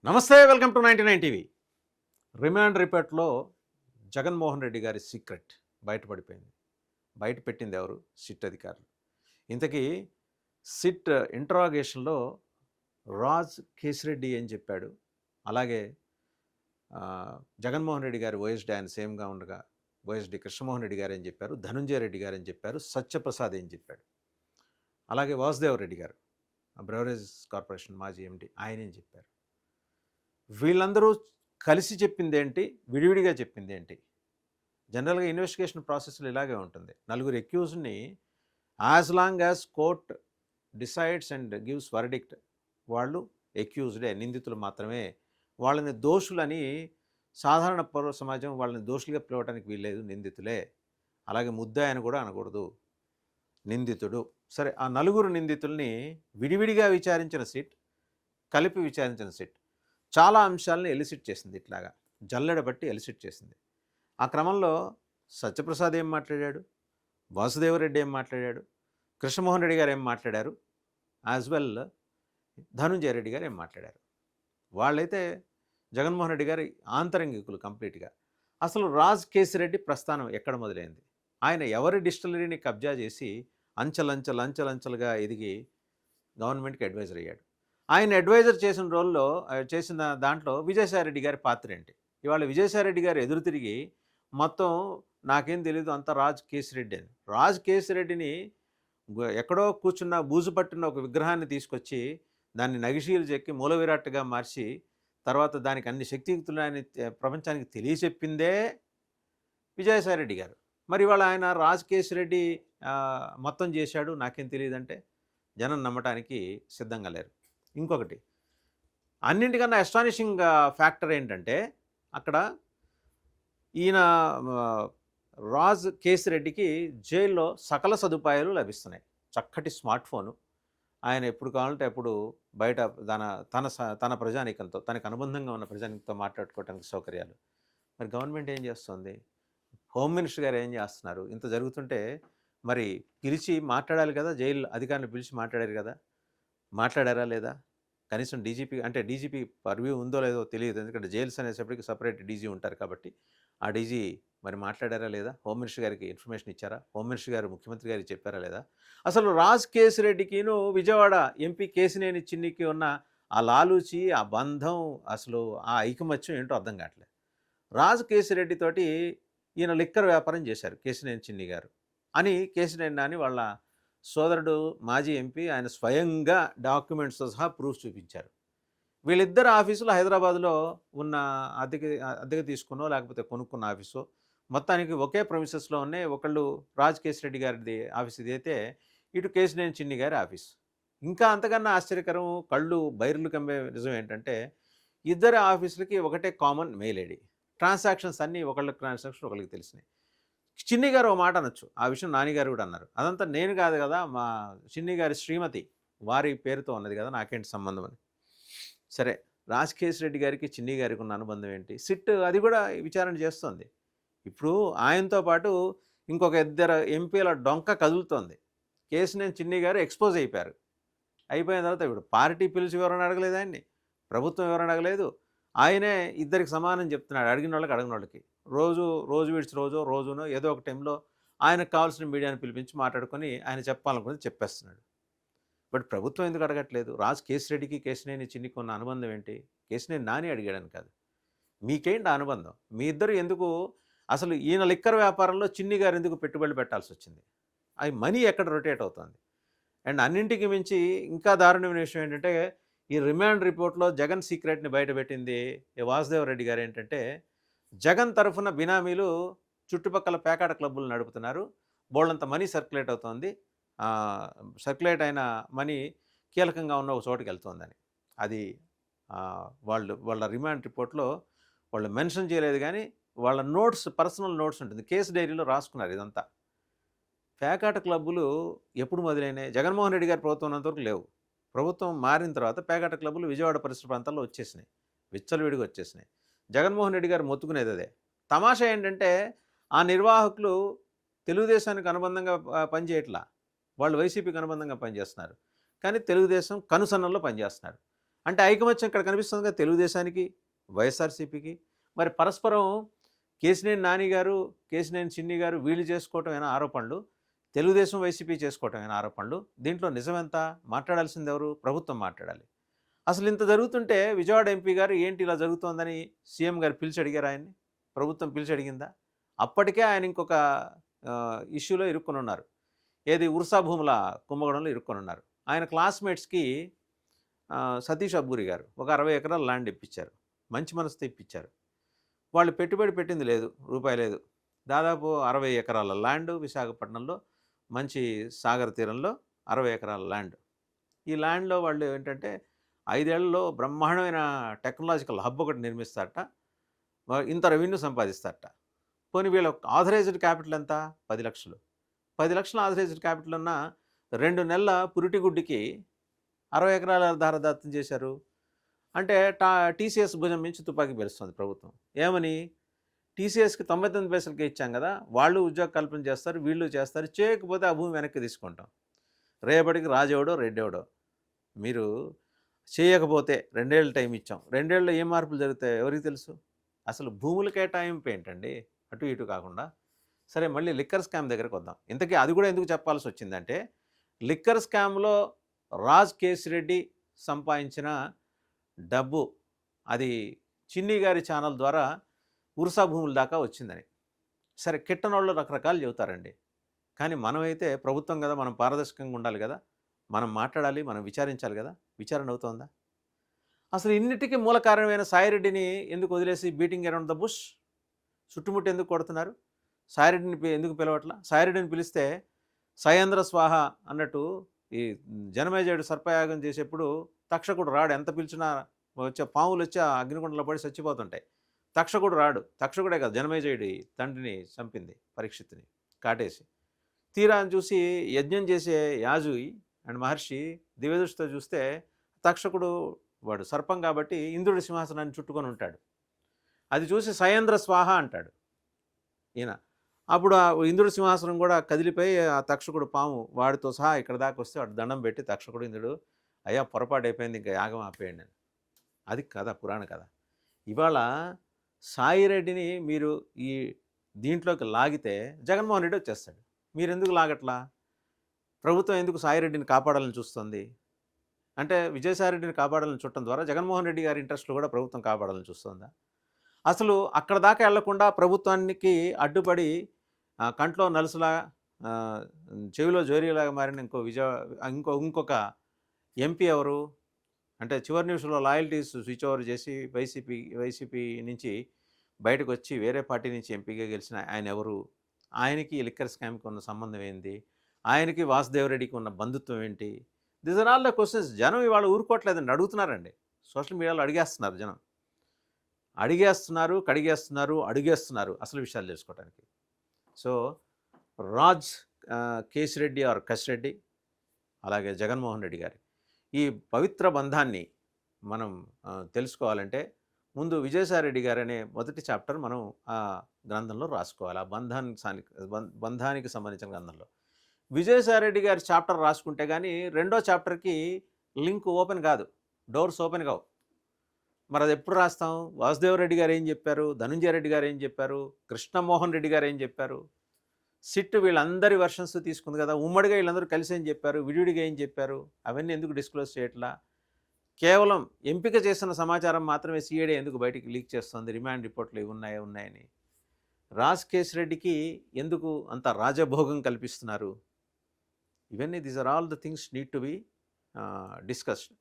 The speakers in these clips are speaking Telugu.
నమస్తే, వెల్కమ్ టు 99 టీవీ. రిమాండ్ రిపోర్ట్‌లో జగన్మోహన్ రెడ్డి గారి సీక్రెట్ బయటపడిపోయింది. బయట పెట్టింది ఎవరు? సిట్ అధికారులు. ఇంతకీ సిట్ ఇంటరాగేషన్‌లో రాజ్ కేశిరెడ్డి ఏం చెప్పాడు? అలాగే జగన్మోహన్ రెడ్డి గారి ఓఎస్డీ ఆయన సేమ్‌గా ఉండగా ఓఎస్డీ కృష్ణమోహన్ రెడ్డి గారు ఏం చెప్పారు? ధనుంజయ రెడ్డి గారు ఏం చెప్పారు? సత్యప్రసాద్ ఏం చెప్పాడు? అలాగే వాసుదేవ్ రెడ్డి గారు, బ్రెవరేజ్ కార్పొరేషన్ మాజీ ఎండీ, ఆయన ఏం చెప్పారు? వీళ్ళందరూ కలిసి చెప్పిందేంటి? విడివిడిగా చెప్పిందేంటి? జనరల్‌గా ఇన్వెస్టిగేషన్ ప్రాసెస్‌లో ఇలాగే ఉంటుంది. నలుగురు అక్యూజ్డ్‌ని as long as court decides and gives verdict, వాళ్ళు అక్యూజ్డే, నిందితులు మాత్రమే. వాళ్ళని దోషులని సాధారణ పౌర సమాజం వాళ్ళని దోషులుగా పిలవటానికి వీల్లేదు, నిందితులే. అలాగే ముద్దాయని కూడా అనకూడదు, నిందితుడు. సరే, ఆ నలుగురు నిందితుల్ని విడివిడిగా విచారించిన సిట్, కలిపి విచారించిన సిట్ చాలా అంశాలను ఎలిసిట్ చేసింది. ఇట్లాగా జల్లెడ బట్టి ఎలిసిట్ చేసింది. ఆ క్రమంలో సత్యప్రసాద్ ఏం మాట్లాడాడు, వాసుదేవరెడ్డి ఏం మాట్లాడాడు, కృష్ణమోహన్ రెడ్డి గారు ఏం మాట్లాడారు, యాజ్ వెల్ ధనుంజయ రెడ్డి గారు ఏం మాట్లాడారు. వాళ్ళైతే జగన్మోహన్ రెడ్డి గారి ఆంతరంగికులు కంప్లీట్గా. అసలు రాజ్ కేశిరెడ్డి ప్రస్థానం ఎక్కడ మొదలైంది? ఆయన ఎవరి డిస్టిలరీని కబ్జా చేసి అంచెలంచెలుగా ఎదిగి గవర్నమెంట్కి అడ్వైజర్ అయ్యాడు? ఆయన అడ్వైజర్ చేసిన రోల్లో చేసిన దాంట్లో విజయసాయిరెడ్డి గారి పాత్ర ఏంటి? ఇవాళ విజయసాయిరెడ్డి గారు ఎదురు తిరిగి మొత్తం నాకేం తెలీదు అంతా రాజ్ కేశిరెడ్డి అని. రాజ్ కేశిరెడ్డిని ఎక్కడో కూర్చున్న బూజు పట్టిన ఒక విగ్రహాన్ని తీసుకొచ్చి దాన్ని నగిషీలు చెక్కి మూల విరాట్గా మార్చి తర్వాత దానికి అన్ని శక్తియుక్తులని ప్రపంచానికి తెలియచెప్పిందే విజయసాయిరెడ్డి గారు. మరి ఇవాళ ఆయన రాజ్ కేశిరెడ్డి మొత్తం చేశాడు నాకేం తెలియదంటే జనం నమ్మటానికి సిద్ధంగా లేరు. ఇంకొకటి, అన్నింటికన్నా అస్టానిషింగ్ ఫ్యాక్టర్ ఏంటంటే అక్కడ ఈయన రాజ్ కేశిరెడ్డికి జైల్లో సకల సదుపాయాలు లభిస్తున్నాయి. చక్కటి స్మార్ట్ ఫోను, ఆయన ఎప్పుడు కావాలంటే అప్పుడు బయట తన ప్రజానీకంతో, తనకు అనుబంధంగా ఉన్న ప్రజానీకంతో మాట్లాడుకోవడానికి సౌకర్యాలు. మరి గవర్నమెంట్ ఏం చేస్తుంది? హోమ్ మినిస్టర్ గారు ఏం చేస్తున్నారు? ఇంత జరుగుతుంటే మరి పిలిచి మాట్లాడాలి కదా, జైలు అధికారులను పిలిచి మాట్లాడారు కదా, మాట్లాడారా లేదా? కనీసం డీజీపీ అంటే డీజీపీ పర్వ్యూ ఉందో లేదో తెలియదు, ఎందుకంటే జైల్స్ అనేసప్పటికి సపరేట్ డీజీ ఉంటారు కాబట్టి. ఆ డీజీ మరి మాట్లాడారా లేదా? హోమ్ మినిస్టర్ గారికి ఇన్ఫర్మేషన్ ఇచ్చారా? హోమ్ మినిస్టర్ గారు ముఖ్యమంత్రి గారికి చెప్పారా లేదా? అసలు రాజ్ కేశిరెడ్డికిను విజయవాడ ఎంపీ కేశినేని చిన్నికి ఉన్న ఆ లాలూచి, ఆ బంధం, అసలు ఆ ఐకమత్యం ఏంటో అర్థం కావట్లేదు. రాజ్ కేశిరెడ్డితోటి ఈయన లిక్కర్ వ్యాపారం చేశారు కేశినేని చిన్ని గారు అని కేశినేని నాని వాళ్ళ సోదరుడు మాజీ ఎంపీ, ఆయన స్వయంగా డాక్యుమెంట్స్తో సహా ప్రూఫ్ చూపించారు. వీళ్ళిద్దరు ఆఫీసులు హైదరాబాద్లో ఉన్న అద్దెకి తీసుకున్నో లేకపోతే కొనుక్కున్న ఆఫీసో, మొత్తానికి ఒకే ప్రమిసెస్లో ఉన్నాయి. ఒకళ్ళు రాజ్ కేశిరెడ్డి గారిది ఆఫీస్ ఇది అయితే, ఇటు కేశినేని చిన్ని గారి ఆఫీస్. ఇంకా అంతకన్నా ఆశ్చర్యకరం, కళ్ళు బైర్లు కమ్మే నిజం ఏంటంటే ఇద్దరు ఆఫీసులకి ఒకటే కామన్ మెయిల్ ఐడి. ట్రాన్సాక్షన్స్ అన్నీ ఒకళ్ళకి ట్రాన్సాక్షన్ ఒకళ్ళకి తెలిసినాయి. చిన్ని గారు ఒక మాట అనొచ్చు, ఆ విషయం నానిగారు కూడా అన్నారు, అదంతా నేను కాదు కదా, మా చిన్ని గారి శ్రీమతి వారి పేరుతో ఉన్నది కదా, నాకేంటి సంబంధం అని. సరే, రాజ్ కేశిరెడ్డి గారికి చిన్ని గారికి ఉన్న అనుబంధం ఏంటి? సిట్ అది కూడా విచారణ చేస్తోంది. ఇప్పుడు ఆయనతో పాటు ఇంకొక ఇద్దరు ఎంపీల డొంక కదులుతోంది. కేశినేని చిన్ని గారు ఎక్స్పోజ్ అయిపోయారు. అయిపోయిన తర్వాత ఇప్పుడు పార్టీ పిలిచి వివరణ అడగలేదు ఆయన్ని, ప్రభుత్వం వివరణ అడగలేదు. ఆయనే ఇద్దరికి సమానం చెప్తున్నాడు, అడిగిన వాళ్ళకి అడిగిన వాళ్ళకి. రోజు విడిచి రోజునో ఏదో ఒక టైంలో ఆయనకు కావాల్సిన మీడియాని పిలిపించి మాట్లాడుకొని ఆయన చెప్పాలనుకుని చెప్పేస్తున్నాడు. బట్ ప్రభుత్వం ఎందుకు అడగట్లేదు? రాజ్ కేశిరెడ్డికి కేశినేని చిన్నికి ఉన్న అనుబంధం ఏంటి? కేశినేని నాని అడిగాడని కాదు, మీకేంటి అనుబంధం? మీ ఇద్దరు ఎందుకు, అసలు ఈయన లిక్కర్ వ్యాపారంలో చిన్ని గారు ఎందుకు పెట్టుబడులు పెట్టాల్సి వచ్చింది? అవి మనీ ఎక్కడ రొటేట్ అవుతుంది? అండ్ అన్నింటికి మించి ఇంకా దారుణమైన విషయం ఏంటంటే, ఈ రిమాండ్ రిపోర్ట్లో జగన్ సీక్రెట్ని బయటపెట్టింది వాసుదేవరెడ్డి గారు. ఏంటంటే జగన్ తరఫున బినామీలు చుట్టుపక్కల పేకాట క్లబ్బులు నడుపుతున్నారు, బోల్డంత మనీ సర్క్యులేట్ అవుతోంది, సర్క్యులేట్ అయిన మనీ కీలకంగా ఉన్న ఒక చోటుకి వెళ్తుందని. అది వాళ్ళ రిమాండ్ రిపోర్ట్లో వాళ్ళు మెన్షన్ చేయలేదు, కానీ వాళ్ళ నోట్స్, పర్సనల్ నోట్స్ ఉంటుంది, కేసు డైరీలో రాసుకున్నారు ఇదంతా. పేకాట క్లబ్బులు ఎప్పుడు మొదలైనాయి? జగన్మోహన్ రెడ్డి గారి ప్రభుత్వం ఉన్నంతవరకు లేవు. ప్రభుత్వం మారిన తర్వాత పేకాట క్లబ్బులు విజయవాడ పరిసర ప్రాంతాల్లో వచ్చేసినాయి, విచ్చలవిడిగా వచ్చేసినాయి. జగన్మోహన్ రెడ్డి గారు మొత్తుకునేది అదే. తమాషా ఏంటంటే ఆ నిర్వాహకులు తెలుగుదేశానికి అనుబంధంగా పనిచేయట్లా, వాళ్ళు వైసీపీకి అనుబంధంగా పనిచేస్తున్నారు, కానీ తెలుగుదేశం కనుసన్నల్లో పనిచేస్తున్నారు. అంటే ఐకమత్యం ఇక్కడ కనిపిస్తుంది కదా తెలుగుదేశానికి, వైఎస్ఆర్సీపీకి. మరి పరస్పరం కేశినేని నాని గారు, కేశినేని చిన్ని గారు వీళ్ళు చేసుకోవటమేనా ఆరోపణలు? తెలుగుదేశం, వైసీపీ చేసుకోవటమేనా ఆరోపణలు? దీంట్లో నిజమెంత? మాట్లాడాల్సింది ఎవరు? ప్రభుత్వం మాట్లాడాలి. అసలు ఇంత జరుగుతుంటే విజయవాడ ఎంపీ గారు ఏంటి ఇలా జరుగుతోందని సీఎం గారు పిలిచి అడిగారా ఆయన్ని? ప్రభుత్వం పిలిచి అడిగిందా? అప్పటికే ఆయన ఇంకొక ఇష్యూలో ఇరుక్కొని ఉన్నారు. ఏది ఉర్సా భూముల కుంభకోణంలో ఇరుక్కొని ఉన్నారు. ఆయన క్లాస్మేట్స్కి సతీష్ అబ్బూరి గారు ఒక 60 ఎకరాల ల్యాండ్ ఇప్పించారు. మంచి మనసుతో ఇప్పించారు. వాళ్ళు పెట్టుబడి పెట్టింది లేదు, రూపాయి లేదు. దాదాపు 60 ఎకరాల ల్యాండ్ విశాఖపట్నంలో మంచి సాగర్ తీరంలో 60 ఎకరాల ల్యాండ్. ఈ ల్యాండ్లో వాళ్ళు ఏంటంటే 5 ఏళ్లలో బ్రహ్మాండమైన టెక్నాలజికల్ హబ్ ఒకటి నిర్మిస్తారట. ఇంత రెవెన్యూ సంపాదిస్తారట. పోనీ వీళ్ళ ఆథరైజ్డ్ క్యాపిటల్ ఎంత? 10 లక్షలు. 10 లక్షల ఆథరైజ్డ్ క్యాపిటల్ ఉన్న 2 నెలల పురిటిగుడ్డికి 60 ఎకరాల దారదత్తం చేశారు. అంటే టీసీఎస్ భుజం నుంచి తుపాకీ పేలుస్తుంది ప్రభుత్వం. ఏమని? టీసీఎస్కి 99 పైసలకే ఇచ్చాం కదా, వాళ్ళు ఉద్యోగ కల్పన చేస్తారు, వీళ్ళు చేస్తారు, చేయకపోతే ఆ భూమి వెనక్కి తీసుకుంటాం. రేపటికి రాజెవడో రెడ్డెవడో. మీరు చేయకపోతే 2 ఏళ్ళు టైం ఇచ్చాం, 2 ఏళ్ళలో ఏం మార్పులు జరుగుతాయో ఎవరికి తెలుసు? అసలు భూముల కేటాయింపు ఏంటండి అటు ఇటు కాకుండా. సరే, మళ్ళీ లిక్కర్ స్కామ్ దగ్గరికి వద్దాం. ఇంతకీ అది కూడా ఎందుకు చెప్పాల్సి వచ్చిందంటే, లిక్కర్ స్కామ్లో రాజ్ కేశిరెడ్డి సంపాదించిన డబ్బు అది చిన్ని గారి ఛానల్ ద్వారా ఉర్సా భూముల దాకా వచ్చిందని. సరే, కిట్టనోళ్ళు రకరకాలు చెబుతారండి. కానీ మనమైతే ప్రభుత్వం కదా, మనం పారదర్శకంగా ఉండాలి కదా, మనం మాట్లాడాలి, మనం విచారించాలి కదా. విచారణ అవుతోందా? అసలు ఇన్నిటికీ మూల కారణమైన సాయిరెడ్డిని ఎందుకు వదిలేసి బీటింగ్ అరౌండ్ ద బుష్ చుట్టుముట్టు ఎందుకు కొడుతున్నారు? సాయిరెడ్డిని ఎందుకు పిలవట్లా? సాయిరెడ్డిని పిలిస్తే సయేంద్ర స్వాహ అన్నట్టు ఈ జనమేజయుడు సర్పయాగం చేసేప్పుడు తక్షకుడు రాడు. ఎంత పిలిచినా వచ్చే పాములు వచ్చి ఆ అగ్నిగుండంలో పడి చచ్చిపోతుంటాయి. తక్షకుడు రాడు. తక్షకుడే కదా జనమేజయుడి తండ్రిని చంపింది, పరీక్షిత్తుని కాటేసి. తీరా చూసి యజ్ఞం చేసే యాజు అండ్ మహర్షి దివ్యదృష్టితో చూస్తే తక్షకుడు వాడు సర్పం కాబట్టి ఇంద్రుడి సింహాసనాన్ని చుట్టుకొని ఉంటాడు. అది చూసి సయేంద్ర స్వాహ అంటాడు ఈయన. అప్పుడు ఆ ఇంద్రుడి సింహాసనం కూడా కదిలిపోయి ఆ తక్షకుడు పాము వాడితో సహా ఇక్కడ దాకా వస్తే వాడు దండం పెట్టి తక్షకుడు ఇంద్రుడు, అయ్యా పొరపాటు అయిపోయింది, ఇంకా యాగం ఆపేయండి అని. అది కథ, పురాణ కథ. ఇవాళ సాయిరెడ్డిని మీరు ఈ దీంట్లోకి లాగితే జగన్మోహన్ రెడ్డి వచ్చేస్తాడు. మీరు ఎందుకు లాగట్లా? ప్రభుత్వం ఎందుకు సాయిరెడ్డిని కాపాడాలని చూస్తుంది? అంటే విజయసాయిరెడ్డిని కాపాడాలని చూడటం ద్వారా జగన్మోహన్ రెడ్డి గారి ఇంట్రెస్ట్లు కూడా ప్రభుత్వం కాపాడాలని చూస్తుందా? అసలు అక్కడ దాకా వెళ్లకుండా ప్రభుత్వానికి అడ్డుపడి కంట్లో నలుసులా చెవిలో జోరీలాగా మారిన ఇంకొక ఎంపీ ఎవరు? అంటే చివరి నిమిషంలో లాయల్టీస్ స్విచ్ ఓవర్ చేసి వైసీపీ నుంచి బయటకు వచ్చి వేరే పార్టీ నుంచి ఎంపీగా గెలిచిన ఆయన ఎవరు? ఆయనకి లిక్కర్ స్కామ్కి ఉన్న సంబంధం ఏంటి? ఆయనకి వాసుదేవరెడ్డికి ఉన్న బంధుత్వం ఏంటి? This are all the questions. జనం ఇవాళ ఊరుకోవట్లేదండి, అడుగుతున్నారండి. సోషల్ మీడియాలో అడిగేస్తున్నారు జనం. అడిగేస్తున్నారు అసలు విషయాలు తెలుసుకోవడానికి. సో రాజ్ కేశిరెడ్డి ఆర్ కసిరెడ్డి అలాగే జగన్మోహన్ రెడ్డి గారి ఈ పవిత్ర బంధాన్ని మనం తెలుసుకోవాలంటే ముందు విజయసాయిరెడ్డి గారు అనే మొదటి చాప్టర్ మనం ఆ గ్రంథంలో రాసుకోవాలి. ఆ బంధానికి సంబంధించిన గ్రంథంలో విజయసాయిరెడ్డి గారి చాప్టర్ రాసుకుంటే కానీ రెండో చాప్టర్కి లింక్ ఓపెన్ కాదు, డోర్స్ ఓపెన్ కావు. మరి అది ఎప్పుడు రాస్తాం? వాసుదేవరెడ్డి గారు ఏం చెప్పారు, ధనుంజయ రెడ్డి గారు ఏం చెప్పారు, కృష్ణమోహన్ రెడ్డి గారు ఏం చెప్పారు, సిట్ వీళ్ళందరి వర్షన్స్ తీసుకుంది కదా, ఉమ్మడిగా వీళ్ళందరూ కలిసి ఏం చెప్పారు, విడివిడిగా ఏం చెప్పారు, అవన్నీ ఎందుకు డిస్క్లోజ్ చేయట్లా? కేవలం ఎంపిక చేసిన సమాచారం మాత్రమే సిఐడి ఎందుకు బయటికి లీక్ చేస్తుంది? రిమాండ్ రిపోర్ట్లు ఇవి ఉన్నాయని. రాజ్ కేశిరెడ్డికి ఎందుకు అంత రాజభోగం కల్పిస్తున్నారు? ఇవన్నీ these are all the things need to be discussed.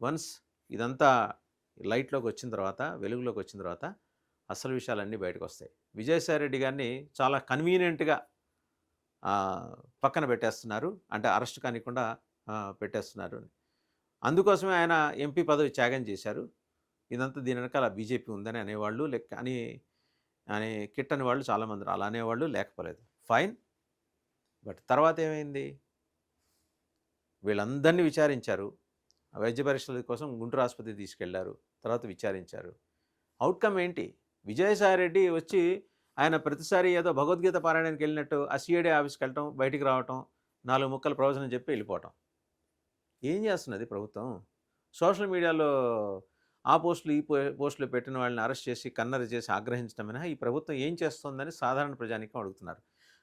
Once ఇదంతా లైట్లోకి వచ్చిన తర్వాత, వెలుగులోకి వచ్చిన తర్వాత అసలు విషయాలన్నీ బయటకు వస్తాయి. విజయసాయిరెడ్డి గారిని చాలా కన్వీనియంట్గా పక్కన పెట్టేస్తున్నారు, అంటే అరెస్ట్ కానికుండా పెట్టేస్తున్నారు. అందుకోసమే ఆయన ఎంపీ పదవి త్యాగం చేశారు. ఇదంతా దీని వెనకాల బీజేపీ ఉందని అనేవాళ్ళు అని కిట్టని వాళ్ళు చాలామంది అలా అనేవాళ్ళు లేకపోలేదు. ఫైన్. బట్ తర్వాత ఏమైంది? వీళ్ళందరినీ విచారించారు. వైద్య పరీక్షల కోసం గుంటూరు ఆసుపత్రికి తీసుకెళ్లారు. తర్వాత విచారించారు. అవుట్కమ్ ఏంటి? విజయసాయిరెడ్డి వచ్చి ఆయన ప్రతిసారి ఏదో భగవద్గీత పారాయణానికి వెళ్ళినట్టు ఆ సిఐడి ఆఫీస్కి వెళ్ళటం, బయటికి రావటం, 4 ముక్కల ప్రవచనం చెప్పి వెళ్ళిపోవటం. ఏం చేస్తున్నది ప్రభుత్వం? సోషల్ మీడియాలో ఆ పోస్టులు, ఈ పోస్టులు పెట్టిన వాళ్ళని అరెస్ట్ చేసి, కన్నెర్ర చేసి ఆగ్రహించడం మినహా ఈ ప్రభుత్వం ఏం చేస్తోందని సాధారణ ప్రజానీకం అడుగుతున్నారు.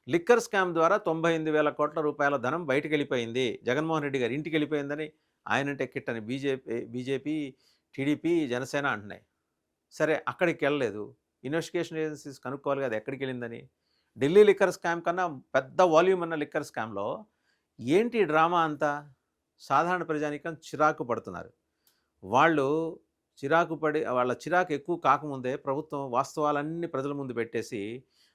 లిక్కర్ స్కామ్ ద్వారా 98,000 కోట్ల రూపాయల ధనం బయటికెళ్ళిపోయింది. జగన్మోహన్ రెడ్డి గారి ఇంటికెళ్ళిపోయిందని ఆయనంటే కిట్టని బీజేపీ, టీడీపీ, జనసేన అంటున్నాయి. సరే అక్కడికెళ్ళలేదు. ఇన్వెస్టిగేషన్ ఏజెన్సీస్ కనుక్కోవాలి కదా ఎక్కడికెళ్ళిందని. ఢిల్లీ లిక్కర్ స్కామ్ కన్నా పెద్ద వాల్యూమ్ ఉన్న లిక్కర్ స్కామ్‌లో ఏంటి డ్రామా అంతా? సాధారణ ప్రజానీకం చిరాకు పడుతున్నారు. వాళ్ళు చిరాకు పడి వాళ్ళ చిరాకు ఎక్కువ కాకముందే ప్రభుత్వం వాస్తవాలన్నీ ప్రజల ముందు పెట్టేసి,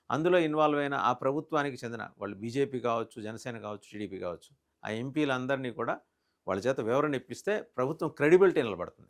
అందులో ఇన్వాల్వ్ అయిన ఆ ప్రభుత్వానికి చెందిన వాళ్ళు బీజేపీ కావచ్చు, జనసేన కావచ్చు, టీడీపీ కావచ్చు, ఆ ఎంపీలందరినీ కూడా వాళ్ళ చేత వివరణ ఇప్పిస్తే ప్రభుత్వం క్రెడిబిలిటీ నిలబడుతుంది.